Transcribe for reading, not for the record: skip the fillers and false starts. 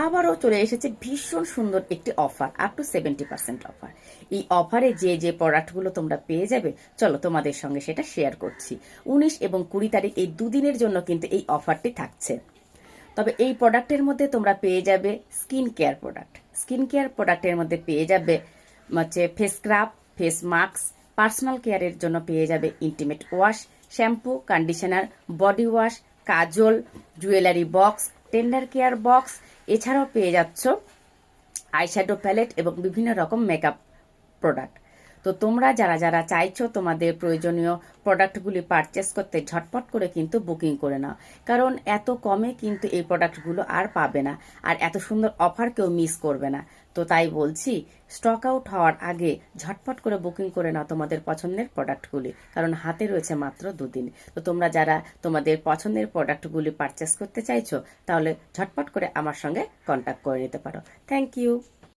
আবারও চলে এসেছে ভীষণ সুন্দর একটি অফার, আপ টু 70% অফার। এই অফারে যে যে প্রোডাক্টগুলো তোমরা পেয়ে যাবে, চলো তোমাদের সঙ্গে সেটা শেয়ার করছি। 19 এবং 20 তারিখ এই দুদিনের জন্য কিন্তু এই অফারটি থাকছে। তবে এই প্রোডাক্টের মধ্যে তোমরা পেয়ে যাবে skin care product. Skin care প্রোডাক্টের মধ্যে পেয়ে যাবে হচ্ছে face scrub, face mask, personal কেয়ারের জন্য পেয়ে যাবে intimate wash, shampoo, conditioner, body wash, kajal, jewellery box, tender care box. এছাড়াও পেয়ে যাচ্ছ আইশ্যাডো প্যালেট এবং বিভিন্ন রকম মেকআপ প্রোডাক্ট। তো তোমরা যারা যারা চাইছো তোমাদের প্রয়োজনীয় প্রোডাক্টগুলি পারচেস করতে, ঝটপট করে কিন্তু বুকিং করে নাও, কারণ এত কমে কিন্তু এই প্রোডাক্টগুলো আর পাবে না, আর এত সুন্দর অফার কেউ মিস করবে না। তো তাই বলছি, স্টক আউট হওয়ার আগে ঝটপট করে বুকিং করে নাও তোমাদের পছন্দের প্রোডাক্টগুলি, কারণ হাতে রয়েছে মাত্র দুদিন। তো তোমরা যারা তোমাদের পছন্দের প্রোডাক্টগুলি পারচেস করতে চাইছো, তাহলে ঝটপট করে আমার সঙ্গে কন্ট্যাক্ট করে নিতে পারো। Thank you.